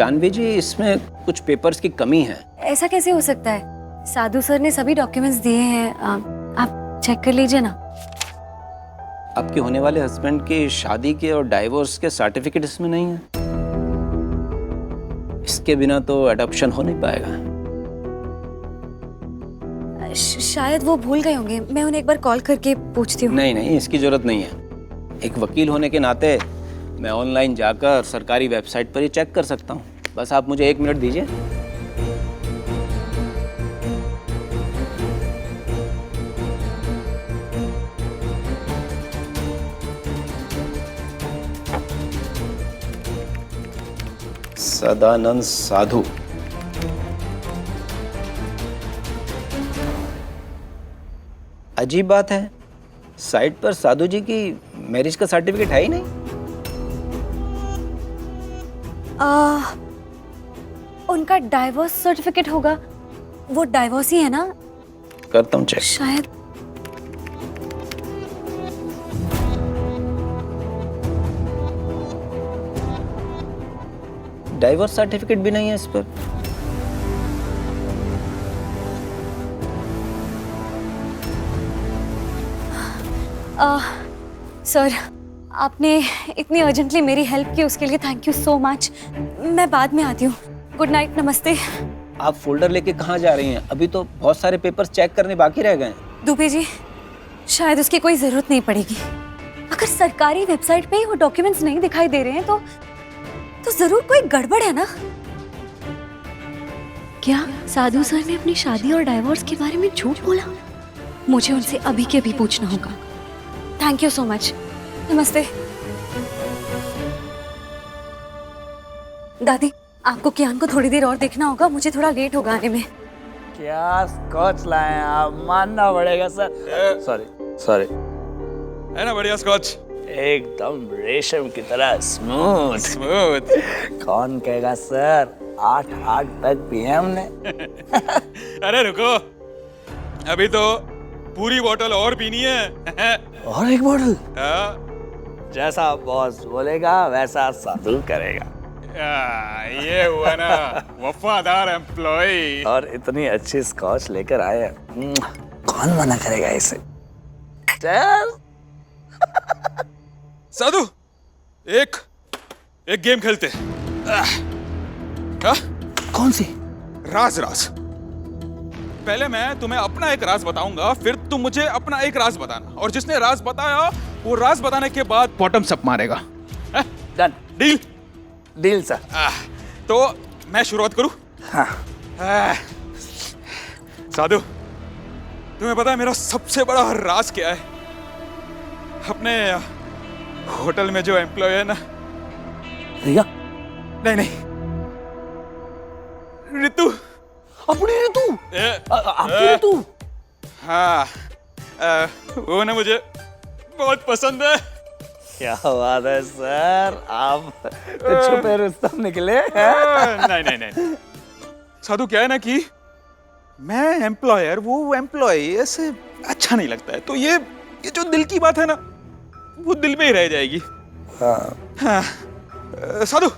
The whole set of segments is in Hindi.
जानवी जी, इसमें कुछ पेपर्स की कमी है। ऐसा कैसे हो सकता है? साधु सर ने सभी डॉक्यूमेंट्स दिए हैं, आप चेक कर लीजिए ना। आपके होने वाले हस्बैंड की शादी के और डाइवोर्स के सर्टिफिकेट इसमें नहीं है। इसके बिना तो अडॉप्शन हो नहीं पाएगा। शायद वो भूल गए होंगे, मैं उन्हें एक बार कॉल करके पूछती हूँ। नहीं नहीं, इसकी जरूरत नहीं है। एक वकील होने के नाते मैं ऑनलाइन जाकर सरकारी वेबसाइट पर ही चेक कर सकता हूँ। बस आप मुझे 1 मिनट दीजिए। सदानंद साधु। अजीब बात है, साइट पर साधु जी की मैरिज का सर्टिफिकेट है ही नहीं। उनका डाइवोर्स सर्टिफिकेट होगा, वो डाइवोर्स ही है ना? करता हूँ चेक। शायद। डाइवोर्स सर्टिफिकेट भी नहीं है इस पर। सर, आपने इतनी अर्जेंटली मेरी हेल्प की, उसके लिए थैंक यू सो मच। मैं बाद में आती हूँ। गुड नाइट, नमस्ते। आप फोल्डर लेके कहाँ जा रही हैं? अभी तो बहुत सारे पेपर्स चेक करने बाकी रह गए हैं। दुबे जी, शायद उसकी कोई जरूरत नहीं पड़ेगी। अगर सरकारी वेबसाइट पे ही वो डॉक्यूमेंट्स नहीं दिखाई दे रहे हैं तो जरूर कोई गड़बड़ है ना? क्या साधु सर ने अपनी शादी और डाइवोर्स के बारे में झूठ बोला? मुझे उनसे अभी के अभी पूछना होगा। Thank you so much. नमस्ते। दादी, आपको कियान को थोड़ी देर और देखना होगा, मुझे थोड़ा लेट होगा आने में। क्या स्कॉच लाए हैं आप, मानना पड़ेगा सर। सॉरी है ना बढ़िया स्कॉच? एकदम रेशम की तरह स्मूथ। कौन कहेगा सर, 8 तक पिए हमने। अरे रुको, अभी तो पूरी बोतल और पीनी है। और एक बोतल? हाँ। जैसा बॉस बोलेगा वैसा साधु करेगा। ये हुआ ना वफादार एम्प्लॉय। और इतनी अच्छी स्कॉच लेकर आए हैं, कौन मना करेगा इसे? चल। साधु, एक गेम खेलते हैं। कौन सी? राज। पहले मैं तुम्हें अपना एक राज बताऊंगा, फिर तुम मुझे अपना एक राज बताना, और जिसने राज बताया वो राज बताने के बाद बॉटम्स अप मारेगा। डन। Deal sir. तो मैं शुरुआत करूं? हाँ। साधु, तुम्हें पता है मेरा सबसे बड़ा राज क्या है? अपने होटल में जो एम्प्लॉय है ना। रिया? नहीं, ऋतु। अपनी ऋतु? आपकी ऋतु? हाँ, वो ना मुझे बहुत पसंद है। क्या बात है सर, आप तो छुपे रुस्तम निकले हैं। नहीं। साधु, क्या है ना कि मैं एम्प्लॉयर, वो एम्प्लॉय, ऐसे अच्छा नहीं लगता है। तो ये जो दिल की बात है ना, वो दिल में ही रह जाएगी। हाँ। साधु।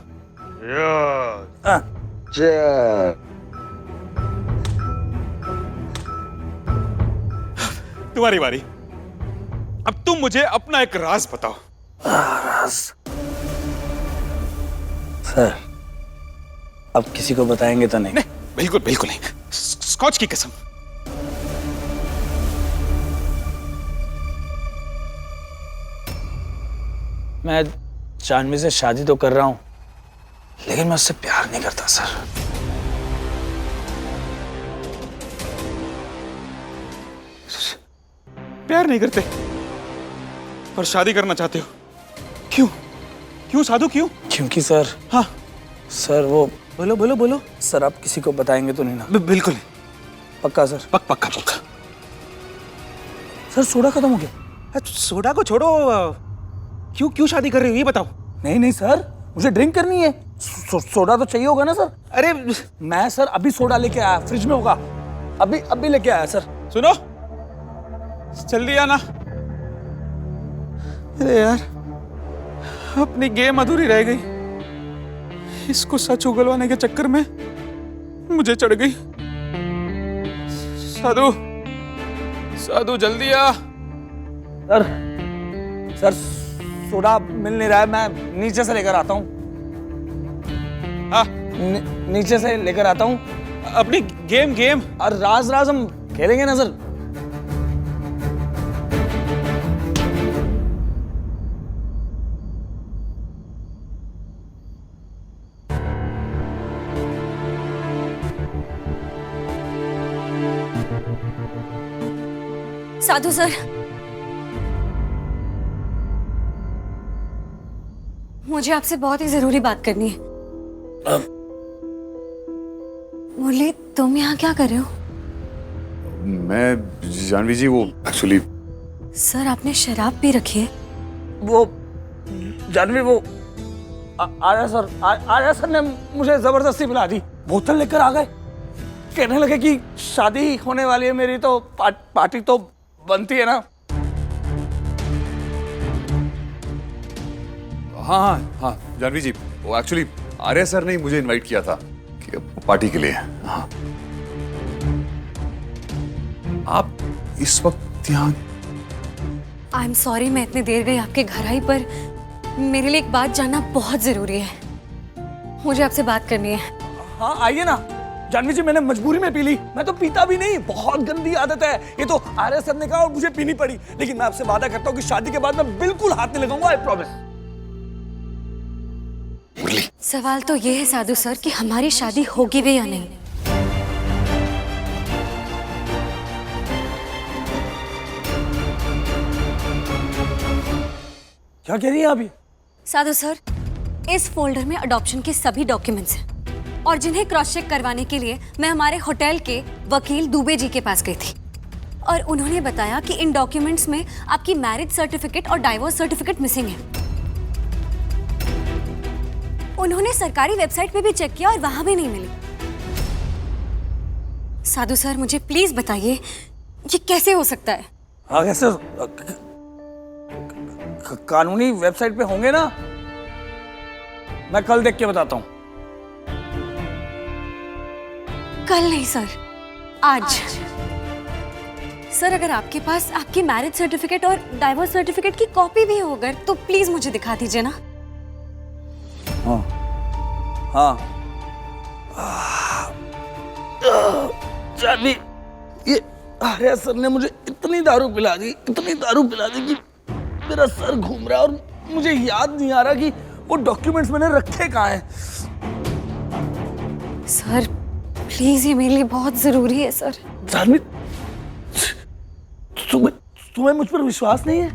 तुम्हारी बारी। अब तुम मुझे अपना एक राज बताओ। राज? सर, अब किसी को बताएंगे तो नहीं? बिल्कुल नहीं। स्कॉच की कसम। मैं जानवी से शादी तो कर रहा हूं, लेकिन मैं उससे प्यार नहीं करता सर। प्यार नहीं करते और शादी करना चाहते हो? क्यों साधु, क्यों? क्योंकि सर। हाँ सर, वो बोलो। सर, आप किसी को बताएंगे तो नहीं ना? बिल्कुल। पक्का सर? पक्का। सर, सोडा खत्म हो गया। सोडा को छोड़ो, क्यों शादी कर रहे हो ये बताओ। नहीं सर, मुझे ड्रिंक करनी है। सोडा तो चाहिए होगा ना सर? अरे मैं सर अभी सोडा लेके आया, फ्रिज में होगा। अभी लेके आया सर। सुनो, जल्दी आना। अरे यार, अपनी गेम अधूरी रह गई। इसको सच उगलवाने के चक्कर में मुझे चढ़ गई। साधु, साधु जल्दी आ। सर सोडा मिल नहीं रहा है, मैं नीचे से लेकर आता हूँ। हाँ, नीचे से लेकर आता हूँ। अपनी गेम और राज हम खेलेंगे ना सर। साधु सर, मुझे आपसे बहुत ही जरूरी बात करनी है। मुरली, तुम यहाँ क्या कर रहे हो? मैं जानवी जी, वो एक्चुअली सर, आपने शराब पी रखी है। वो जानवी, वो आर्या सर ने मुझे जबरदस्ती पिला दी। बोतल लेकर आ गए, कहने लगे कि शादी होने वाली है मेरी, तो पार्टी तो बनती है ना। हाँ जानवी जी, वो एक्चुअली आर्या सर ने मुझे इनवाइट किया था कि पार्टी के लिए। हाँ, आप इस वक्त यहाँ? आई एम सॉरी, मैं इतनी देर गई आपके घर आई, पर मेरे लिए एक बात जानना बहुत जरूरी है। मुझे आपसे बात करनी है। हाँ आइए ना। जानवी जी, मैंने मजबूरी में पी ली, मैं तो पीता भी नहीं, बहुत गंदी आदत है ये तो। आर्या सर ने कहा और मुझे पीनी पड़ी, लेकिन मैं आपसे वादा करता हूँ कि शादी के बाद मैं बिल्कुल हाथ नहीं लगाऊंगा, आई प्रॉमिस। सवाल तो ये है साधु सर कि हमारी शादी होगी भी या नहीं। क्या कह रही हैं आप ये? साधु सर, इस फोल्डर में अडॉप्शन के सभी डॉक्यूमेंट्स हैं और जिन्हें क्रॉस चेक करवाने के लिए मैं हमारे होटल के वकील दुबे जी के पास गई थी और उन्होंने बताया कि इन डॉक्यूमेंट्स में आपकी मैरिज सर्टिफिकेट और डाइवोर्स सर्टिफिकेट मिसिंग है। उन्होंने सरकारी वेबसाइट पे भी चेक किया और वहां भी नहीं मिली। साधु सर, मुझे प्लीज बताइए ये कैसे हो सकता है? हाँ कैसे? कानूनी वेबसाइट पे होंगे ना, मैं कल देख के बताता हूँ। कल नहीं सर, आज। सर, अगर आपके पास आपकी मैरिज सर्टिफिकेट और डाइवोर्स सर्टिफिकेट की कॉपी भी हो अगर, तो प्लीज मुझे दिखा दीजिए ना। हाँ जानवी, ये आर्या सर ने मुझे इतनी दारू पिला दी कि मेरा सर घूम रहा है और मुझे याद नहीं आ रहा कि वो डॉक्यूमेंट्स मैंने रखे कहाँ हैं। सर प्लीज, ये मेरे लिए बहुत जरूरी है सर। जानवी, तुम्हें मुझ पर विश्वास नहीं है?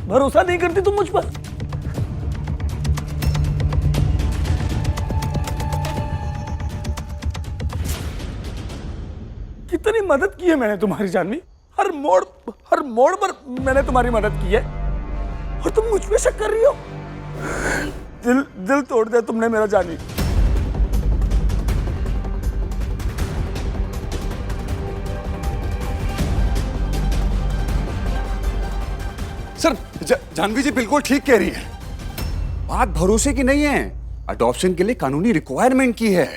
भरोसा नहीं करती तुम मुझ पर? कितनी मदद की है मैंने तुम्हारी जानवी, हर मोड़ पर मैंने तुम्हारी मदद की है और तुम मुझ पे शक कर रही हो? दिल तोड़ दिया तुमने मेरा जानवी। सर, जानवी जी बिल्कुल ठीक कह रही है। बात भरोसे की नहीं है, अडॉप्शन के लिए कानूनी रिक्वायरमेंट की है।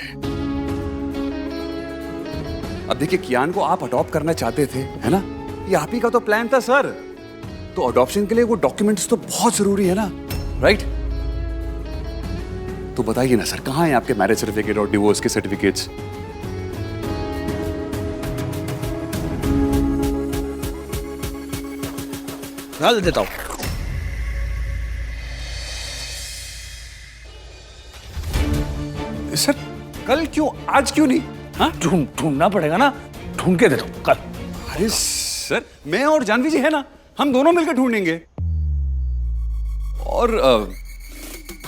अब देखिए, कियान को आप अडॉप्ट करना चाहते थे, है ना? ये आप ही का तो प्लान था सर। तो अडॉप्शन के लिए वो डॉक्यूमेंट्स तो बहुत जरूरी है ना, राइट? तो बताइए ना सर, कहाँ हैं आपके मैरिज सर्टिफिकेट और डिवोर्स के सर्टिफिकेट्स? डाल देता हूं। सर कल क्यों, आज क्यों नहीं? हाँ, ढूंढना पड़ेगा ना, ढूंढ के देता हूं कल। अरे सर, मैं और जानवी जी है ना, हम दोनों मिलकर ढूंढेंगे। और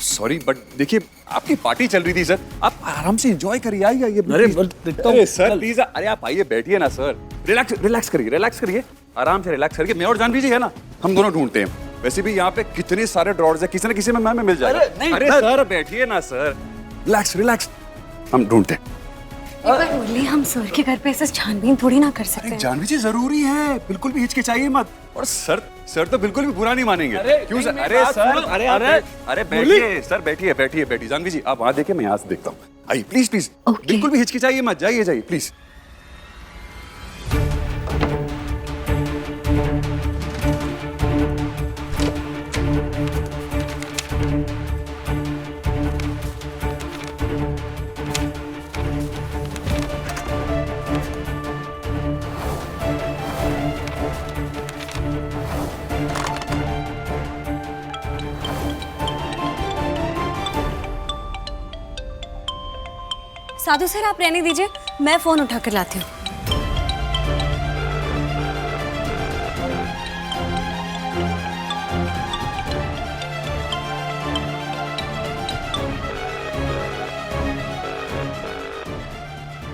सॉरी बट देखिए, आपकी पार्टी चल रही थी सर, आप आराम से एंजॉय करिए। आइए अरे सर प्लीज, अरे आप आइए, बैठिए ना सर। रिलैक्स करिए, आराम से रिलैक्स करिए। मैं और जानवी जी है ना, हम दोनों ढूंढते हैं। वैसे भी यहाँ पे कितने सारे ड्रॉर्स है, किसी न किसी में मैं मिल जाएगा। अरे नहीं, अरे सर बैठिए ना सर, रिलैक्स, हम ढूंढते हैं। पर मुरली, हम सर के घर पे ऐसे छानबीन थोड़ी ना कर सकते अरे हैं। जानवी जी जरूरी है, बिल्कुल भी हिचकिचाइए मत। और सर तो बिल्कुल भी बुरा नहीं मानेंगे। क्यों सर? अरे सर, अरे बैठिए सर, बैठिए। जानवी जी आप वहां देखिए, मैं यहाँ से देखता हूँ। आइए प्लीज Okay. बिल्कुल भी हिचकिचाइए मत, जाइए प्लीज। साधु सर, आप रहने दीजिए, मैं फोन उठा कर लाती हूँ।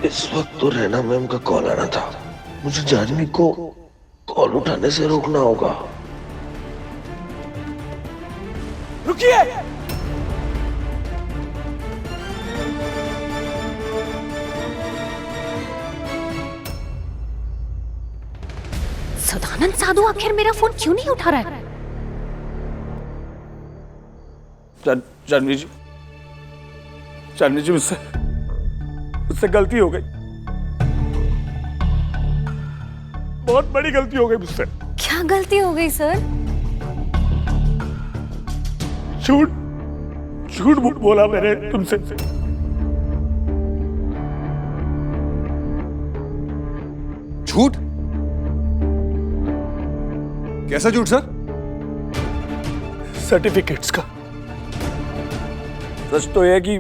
इस वक्त तो रैना मैम का कॉल आना था। मुझे जानवी को कॉल उठाने से रोकना होगा। रुकिए। सदानंद साधु आखिर मेरा फोन क्यों नहीं उठा रहा है? जानवी जी मुझसे गलती हो गई। बहुत बड़ी गलती हो गई मुझसे। क्या गलती हो गई सर? झूठ बोला मैंने तुमसे। झूठ? कैसा झूठ सर? सर्टिफिकेट्स का। सच तो यह है कि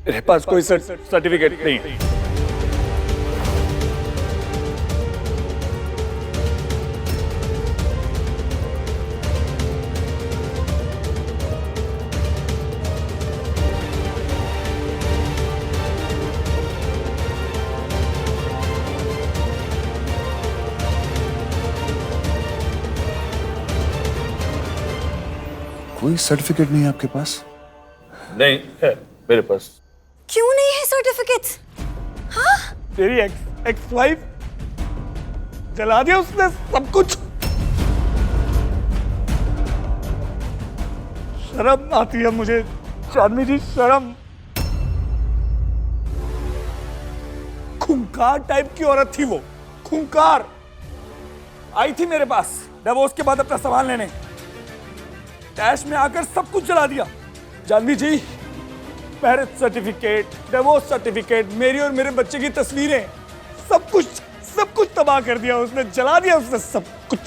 मेरे पास कोई सर्टिफिकेट नहीं है। कोई सर्टिफिकेट नहीं है आपके पास? नहीं है मेरे पास। क्यों नहीं है सर्टिफिकेट्स? तेरी एक्स वाइफ जला दिया उसने सब कुछ। शर्म आती है मुझे जानवी जी, शर्म। खूंखार टाइप की औरत थी वो, खूंखार। आई थी मेरे पास डिवोर्स के बाद अपना सामान लेने, डैश में आकर सब कुछ जला दिया। जानवी जी, मैरिज सर्टिफिकेट, डिवोर्स सर्टिफिकेट, मेरी और मेरे बच्चे की तस्वीरें, सब कुछ तबाह कर दिया उसने, जला दिया उसने सब कुछ।